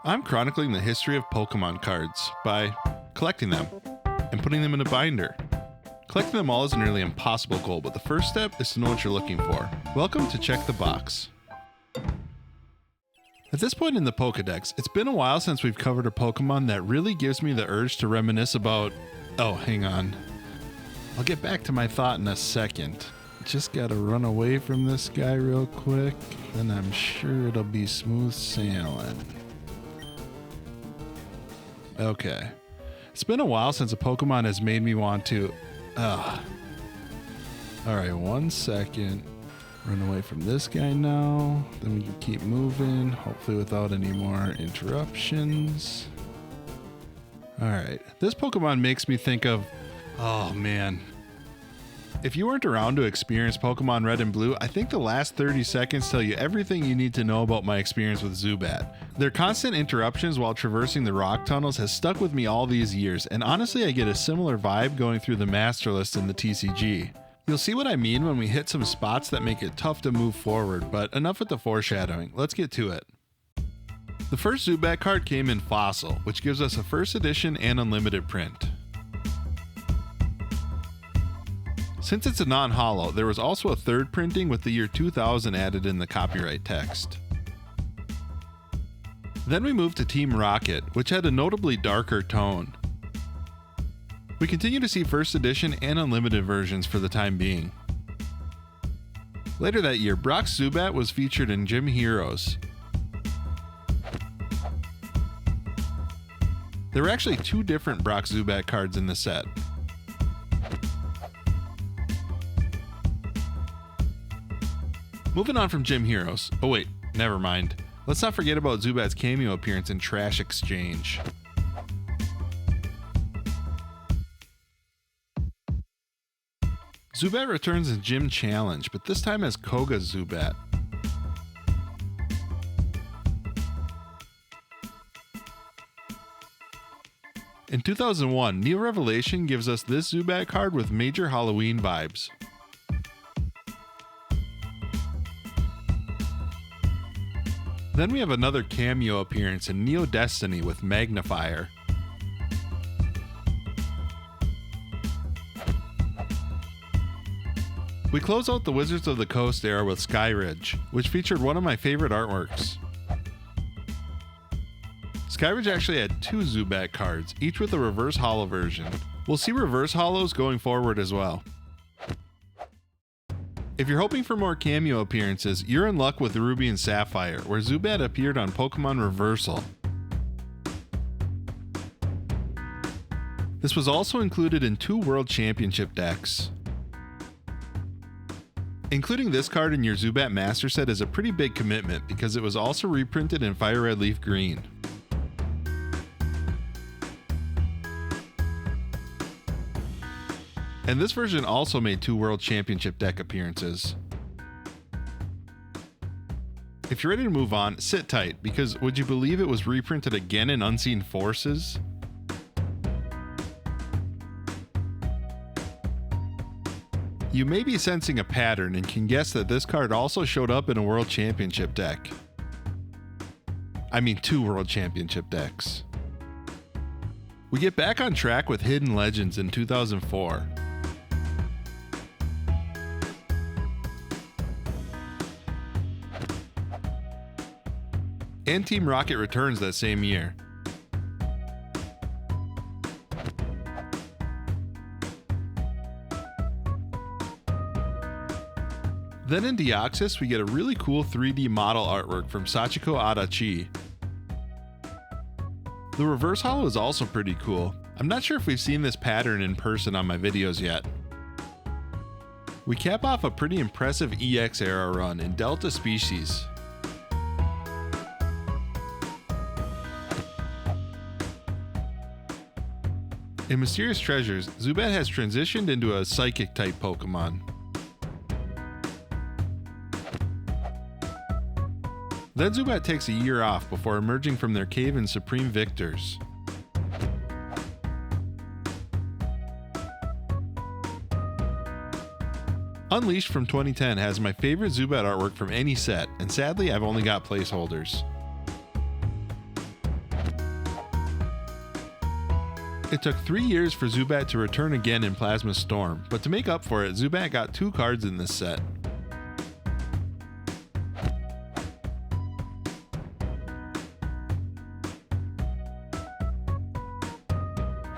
I'm chronicling the history of Pokemon cards by collecting them and putting them in a binder. Collecting them all is a nearly impossible goal, but the first step is to know what you're looking for. Welcome to Check the Box. At this point in the Pokedex, it's been a while since we've covered a Pokemon that really gives me the urge to reminisce about... Oh, hang on. I'll get back to my thought in a second. Just gotta run away from this guy real quick, then I'm sure it'll be smooth sailing. Okay. It's been a while since a Pokemon has made me want to... Alright, 1 second. Run away from this guy now. Then we can keep moving, hopefully without any more interruptions. Alright, this Pokemon makes me think of... Oh man. If you weren't around to experience Pokemon Red and Blue, I think the last 30 seconds tell you everything you need to know about my experience with Zubat. Their constant interruptions while traversing the rock tunnels has stuck with me all these years, and honestly I get a similar vibe going through the Master List in the TCG. You'll see what I mean when we hit some spots that make it tough to move forward, but enough with the foreshadowing, let's get to it. The first Zubat card came in Fossil, which gives us a first edition and unlimited print. Since it's a non-holo, there was also a third printing with the year 2000 added in the copyright text. Then we moved to Team Rocket, which had a notably darker tone. We continue to see first edition and unlimited versions for the time being. Later that year, Brock's Zubat was featured in Gym Heroes. There were actually 2 different Brock Zubat cards in the set. Moving on from Gym Heroes. Oh wait, never mind. Let's not forget about Zubat's cameo appearance in Trash Exchange. Zubat returns in Gym Challenge, but this time as Koga Zubat. In 2001, Neo Revelation gives us this Zubat card with major Halloween vibes. Then we have another cameo appearance in Neo Destiny with Magnifier. We close out the Wizards of the Coast era with Skyridge, which featured one of my favorite artworks. Skyridge actually had 2 Zubat cards, each with a reverse holo version. We'll see reverse holos going forward as well. If you're hoping for more cameo appearances, you're in luck with Ruby and Sapphire, where Zubat appeared on Pokemon Reversal. This was also included in 2 World Championship decks. Including this card in your Zubat Master Set is a pretty big commitment because it was also reprinted in Fire Red Leaf Green. And this version also made 2 World Championship deck appearances. If you're ready to move on, sit tight, because would you believe it was reprinted again in Unseen Forces? You may be sensing a pattern and can guess that this card also showed up in a World Championship deck. I mean 2 World Championship decks. We get back on track with Hidden Legends in 2004. And Team Rocket returns that same year. Then in Deoxys, we get a really cool 3D model artwork from Sachiko Adachi. The reverse holo is also pretty cool. I'm not sure if we've seen this pattern in person on my videos yet. We cap off a pretty impressive EX era run in Delta Species. In Mysterious Treasures, Zubat has transitioned into a Psychic type Pokemon. Then Zubat takes a year off before emerging from their cave in Supreme Victors. Unleashed from 2010 has my favorite Zubat artwork from any set, and sadly I've only got placeholders. It took 3 years for Zubat to return again in Plasma Storm, but to make up for it, Zubat got 2 cards in this set.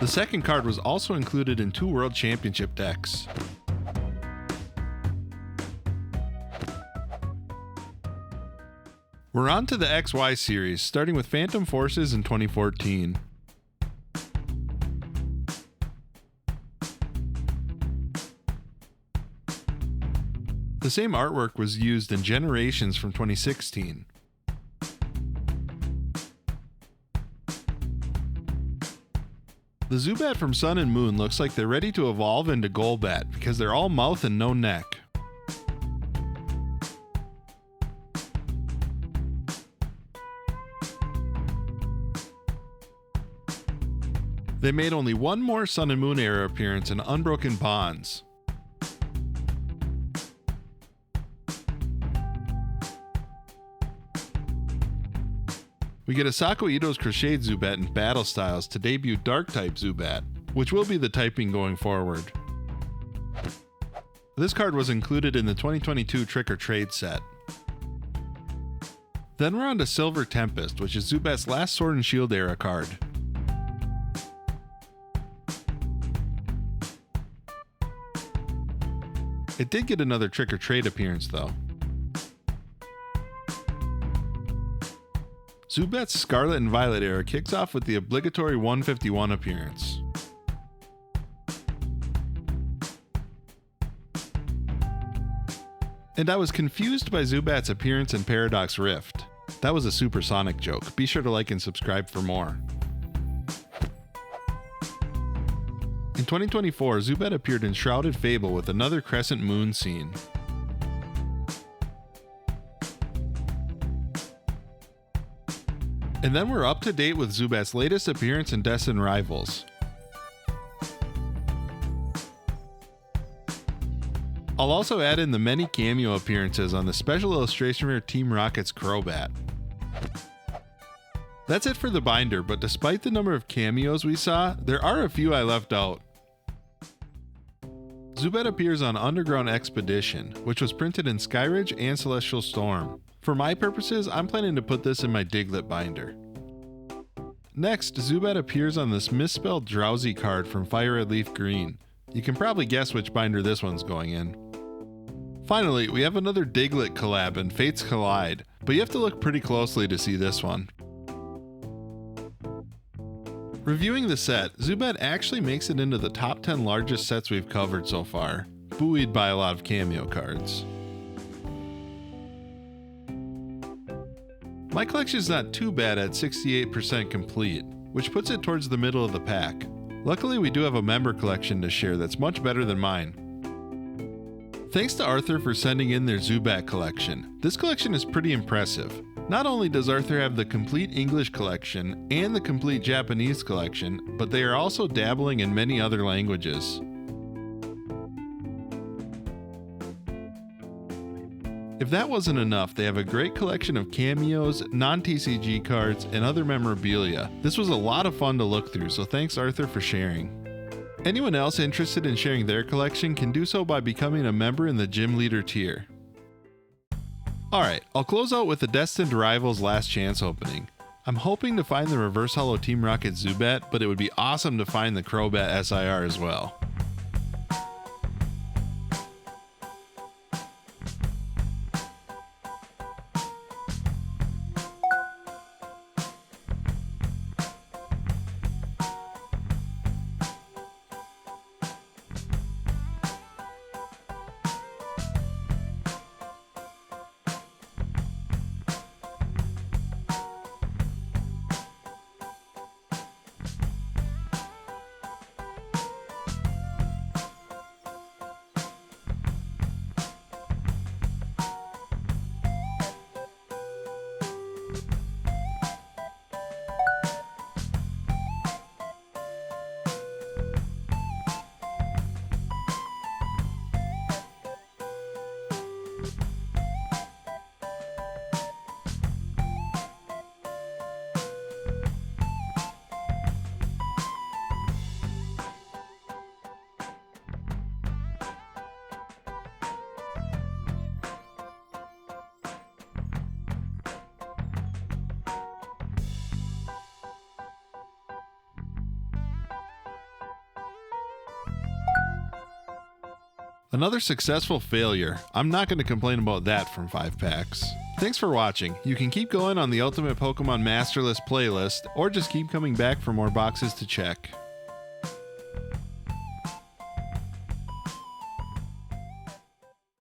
The second card was also included in 2 World Championship decks. We're on to the XY series, starting with Phantom Forces in 2014. The same artwork was used in Generations from 2016. The Zubat from Sun and Moon looks like they're ready to evolve into Golbat because they're all mouth and no neck. They made only one more Sun and Moon era appearance in Unbroken Bonds. We get Asako Ito's Crocheted Zubat in Battle Styles to debut Dark-type Zubat, which will be the typing going forward. This card was included in the 2022 Trick or Trade set. Then we're on to Silver Tempest, which is Zubat's last Sword and Shield era card. It did get another Trick or Trade appearance though. Zubat's Scarlet and Violet era kicks off with the obligatory 151 appearance. And I was confused by Zubat's appearance in Paradox Rift. That was a supersonic joke. Be sure to like and subscribe for more. In 2024, Zubat appeared in Shrouded Fable with another Crescent Moon scene. And then we're up to date with Zubat's latest appearance in Destined Rivals. I'll also add in the many cameo appearances on the special illustration rare Team Rocket's Crobat. That's it for the binder, but despite the number of cameos we saw, there are a few I left out. Zubat appears on Underground Expedition, which was printed in Skyridge and Celestial Storm. For my purposes, I'm planning to put this in my Diglett binder. Next, Zubat appears on this misspelled Drowsy card from Fire Red Leaf Green. You can probably guess which binder this one's going in. Finally, we have another Diglett collab in Fates Collide, but you have to look pretty closely to see this one. Reviewing the set, Zubat actually makes it into the top 10 largest sets we've covered so far, buoyed by a lot of cameo cards. My collection is not too bad at 68% complete, which puts it towards the middle of the pack. Luckily, we do have a member collection to share that's much better than mine. Thanks to Arthur for sending in their Zubat collection. This collection is pretty impressive. Not only does Arthur have the complete English collection and the complete Japanese collection, but they are also dabbling in many other languages. If that wasn't enough, they have a great collection of cameos, non-TCG cards, and other memorabilia. This was a lot of fun to look through, so thanks Arthur for sharing. Anyone else interested in sharing their collection can do so by becoming a member in the Gym Leader tier. Alright, I'll close out with the Destined Rivals Last Chance opening. I'm hoping to find the Reverse Holo Team Rocket Zubat, but it would be awesome to find the Crobat SIR as well. Another successful failure. I'm not going to complain about that from 5 packs. Thanks for watching. You can keep going on the Ultimate Pokemon Master List playlist, or just keep coming back for more boxes to check.